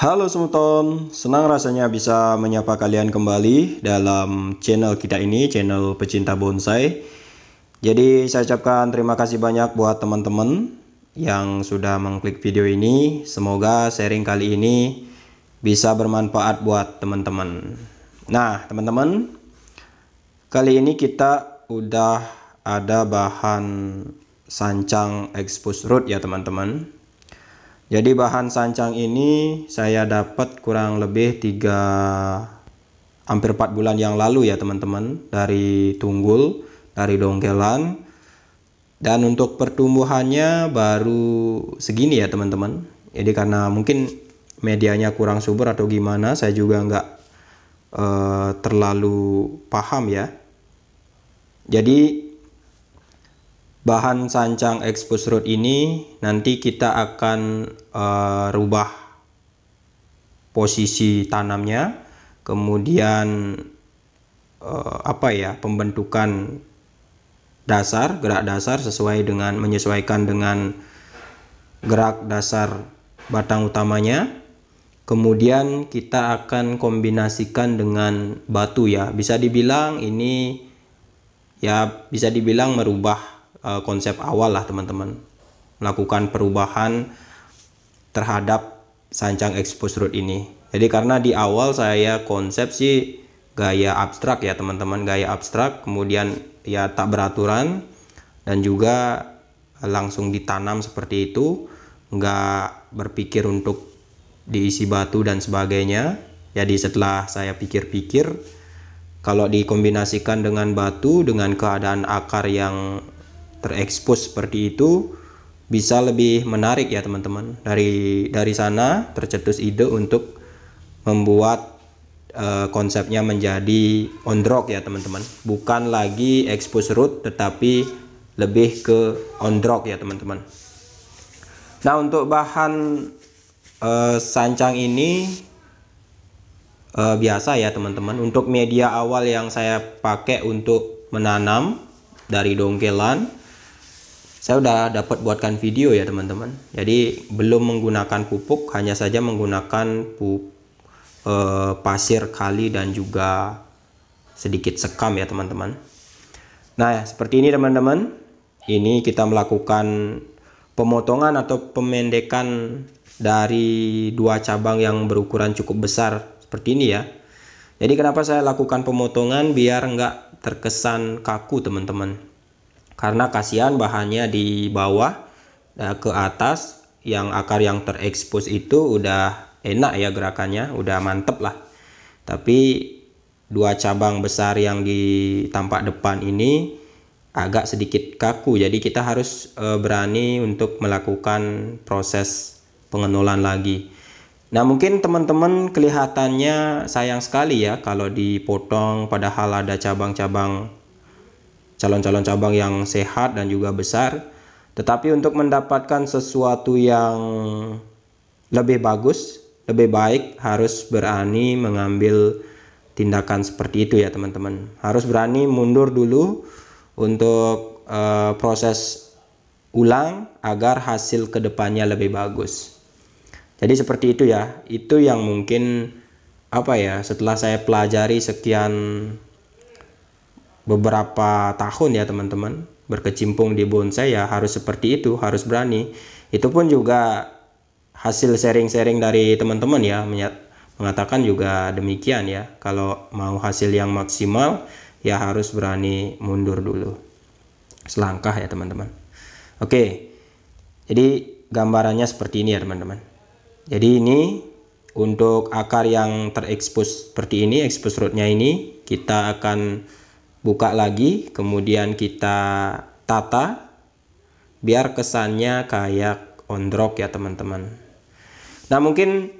Halo semuton, senang rasanya bisa menyapa kalian kembali dalam channel kita ini, channel pecinta bonsai. Jadi saya ucapkan terima kasih banyak buat teman-teman yang sudah mengklik video ini. Semoga sharing kali ini bisa bermanfaat buat teman-teman. Nah teman-teman, kali ini kita udah ada bahan sancang expose root ya teman-teman. Jadi bahan sancang ini saya dapat kurang lebih hampir 4 bulan yang lalu ya teman-teman, dari tunggul, dari dongkelan. Dan untuk pertumbuhannya baru segini ya teman-teman. Jadi karena mungkin medianya kurang subur atau gimana, saya juga nggak terlalu paham ya. Jadi bahan sancang expose root ini nanti kita akan rubah posisi tanamnya, kemudian pembentukan dasar, gerak dasar menyesuaikan dengan gerak dasar batang utamanya. Kemudian kita akan kombinasikan dengan batu ya. Bisa dibilang ini ya, bisa dibilang merubah konsep awal lah teman-teman, melakukan perubahan terhadap sancang expose root ini. Jadi karena di awal saya konsep sih gaya abstrak ya teman-teman, gaya abstrak, kemudian ya tak beraturan dan juga langsung ditanam seperti itu, nggak berpikir untuk diisi batu dan sebagainya. Jadi setelah saya pikir-pikir, kalau dikombinasikan dengan batu dengan keadaan akar yang terekspos seperti itu bisa lebih menarik ya teman-teman. Dari sana tercetus ide untuk membuat konsepnya menjadi on drop ya teman-teman, bukan lagi expose root tetapi lebih ke on drop ya teman-teman. Nah untuk bahan sancang ini biasa ya teman-teman. Untuk media awal yang saya pakai untuk menanam dari dongkelan, saya udah dapat buatkan video ya teman-teman. Jadi belum menggunakan pupuk, hanya saja menggunakan pasir kali dan juga sedikit sekam ya teman-teman. Nah seperti ini teman-teman, ini kita melakukan pemotongan atau pemendekan dari dua cabang yang berukuran cukup besar seperti ini ya. Jadi kenapa saya lakukan pemotongan, biar nggak terkesan kaku teman-teman. Karena kasihan bahannya di bawah ke atas, yang akar yang terekspos itu udah enak ya gerakannya, udah mantep lah. Tapi dua cabang besar yang di tampak depan ini agak sedikit kaku, jadi kita harus berani untuk melakukan proses pengenolan lagi. Nah mungkin teman-teman kelihatannya sayang sekali ya kalau dipotong, padahal ada cabang-cabang, calon-calon cabang yang sehat dan juga besar. Tetapi untuk mendapatkan sesuatu yang lebih bagus, lebih baik, harus berani mengambil tindakan seperti itu ya teman-teman. Harus berani mundur dulu untuk proses ulang agar hasil kedepannya lebih bagus. Jadi seperti itu ya. Itu yang mungkin setelah saya pelajari sekian beberapa tahun ya teman-teman berkecimpung di bonsai, ya harus seperti itu, harus berani. Itu pun juga hasil sharing-sharing dari teman-teman ya, mengatakan juga demikian ya. Kalau mau hasil yang maksimal ya harus berani mundur dulu selangkah ya teman-teman. Oke, jadi gambarannya seperti ini ya teman-teman. Jadi ini untuk akar yang terekspos seperti ini, expose rootnya ini kita akan buka lagi, kemudian kita tata biar kesannya kayak on drop ya teman-teman. Nah mungkin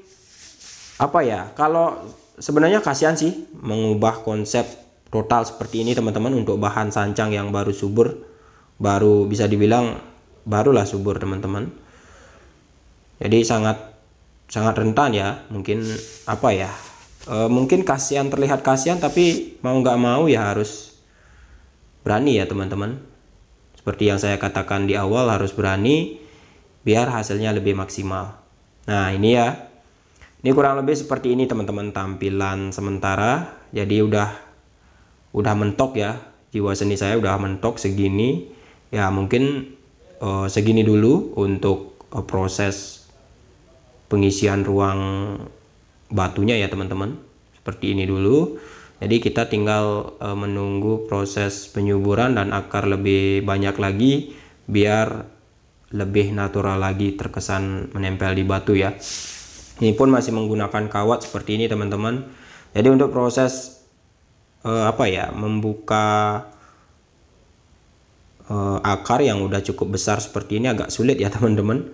kalau sebenarnya kasihan sih mengubah konsep total seperti ini teman-teman, untuk bahan sancang yang baru subur, baru bisa dibilang barulah subur teman-teman. Jadi sangat rentan ya, mungkin mungkin kasihan, terlihat kasihan, tapi mau nggak mau ya harus berani ya teman-teman. Seperti yang saya katakan di awal, harus berani biar hasilnya lebih maksimal. Nah ini ya, Ini kurang lebih seperti ini teman-teman tampilan sementara. Jadi udah mentok ya, jiwa seni saya udah mentok segini ya. Mungkin segini dulu untuk proses pengisian ruang batunya ya teman-teman, seperti ini dulu. Jadi kita tinggal menunggu proses penyuburan dan akar lebih banyak lagi biar lebih natural lagi terkesan menempel di batu ya. Ini pun masih menggunakan kawat seperti ini teman-teman. Jadi untuk proses membuka akar yang udah cukup besar seperti ini agak sulit ya teman-teman.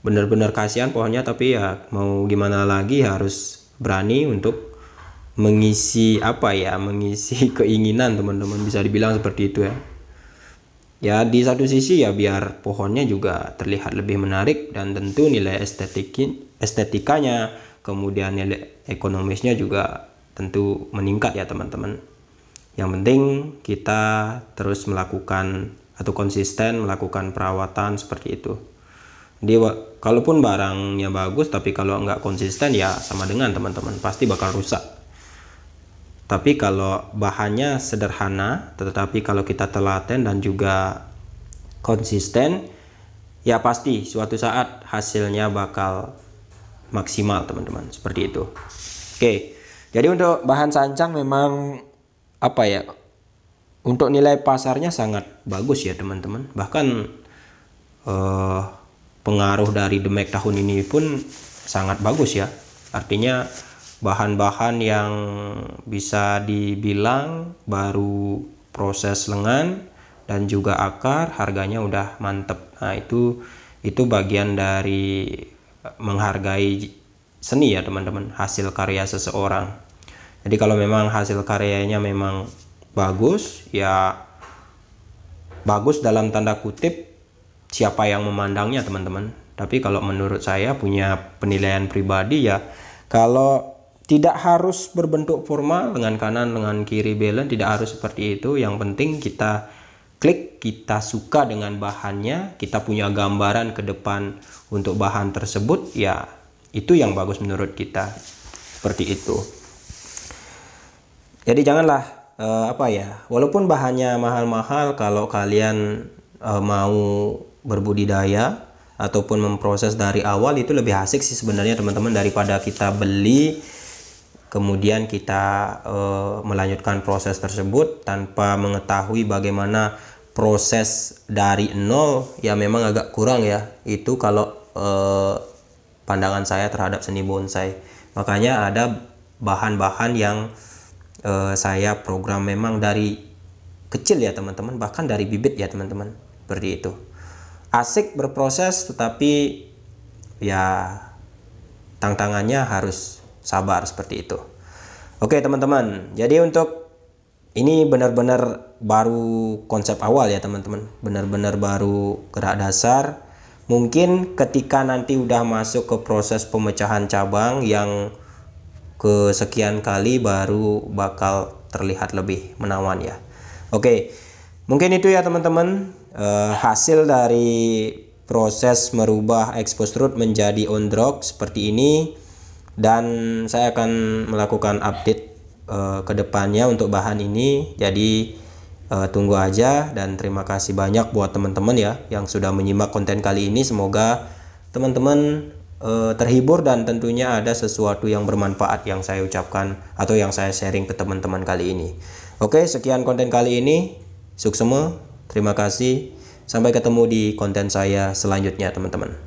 Bener-bener kasihan pohonnya, tapi ya mau gimana lagi, harus berani untuk mengisi mengisi keinginan teman-teman, bisa dibilang seperti itu ya. Ya di satu sisi ya biar pohonnya juga terlihat lebih menarik dan tentu nilai estetikanya, kemudian nilai ekonomisnya juga tentu meningkat ya teman-teman. Yang penting kita terus melakukan atau konsisten melakukan perawatan seperti itu. Jadi kalaupun barangnya bagus tapi kalau nggak konsisten ya sama dengan teman-teman, pasti bakal rusak. Tapi kalau bahannya sederhana, tetapi kalau kita telaten dan juga konsisten, ya pasti suatu saat hasilnya bakal maksimal teman-teman, seperti itu. Oke, jadi untuk bahan sancang memang untuk nilai pasarnya sangat bagus ya teman-teman. Bahkan pengaruh dari Demek tahun ini pun sangat bagus ya. Artinya bahan-bahan yang bisa dibilang baru proses lengan dan juga akar harganya udah mantep. Nah itu bagian dari menghargai seni ya teman-teman, hasil karya seseorang. Jadi kalau memang hasil karyanya memang bagus ya, bagus dalam tanda kutip siapa yang memandangnya teman-teman. Tapi kalau menurut saya punya penilaian pribadi ya, kalau tidak harus berbentuk formal, lengan kanan lengan kiri balance, tidak harus seperti itu. Yang penting kita klik, kita suka dengan bahannya, kita punya gambaran ke depan untuk bahan tersebut, ya itu yang bagus menurut kita, seperti itu. Jadi janganlah walaupun bahannya mahal-mahal, kalau kalian mau berbudidaya ataupun memproses dari awal, itu lebih asik sih sebenarnya teman-teman, daripada kita beli kemudian kita melanjutkan proses tersebut tanpa mengetahui bagaimana proses dari nol. Ya memang agak kurang ya itu kalau pandangan saya terhadap seni bonsai. Makanya ada bahan-bahan yang saya program memang dari kecil ya teman-teman, bahkan dari bibit ya teman-teman, seperti itu. Asik berproses, tetapi ya tantangannya harus sabar, seperti itu. Oke teman-teman, jadi untuk ini benar-benar baru konsep awal ya teman-teman, benar-benar baru gerak dasar. Mungkin ketika nanti udah masuk ke proses pemecahan cabang yang kesekian kali, baru bakal terlihat lebih menawan ya. Oke, mungkin itu ya teman-teman, hasil dari proses merubah exposed root menjadi on drop seperti ini. Dan saya akan melakukan update ke depannya untuk bahan ini. Jadi tunggu aja, dan terima kasih banyak buat teman-teman ya yang sudah menyimak konten kali ini. Semoga teman-teman terhibur dan tentunya ada sesuatu yang bermanfaat yang saya ucapkan atau yang saya sharing ke teman-teman kali ini. Oke, sekian konten kali ini. Suksema, terima kasih. Sampai ketemu di konten saya selanjutnya teman-teman.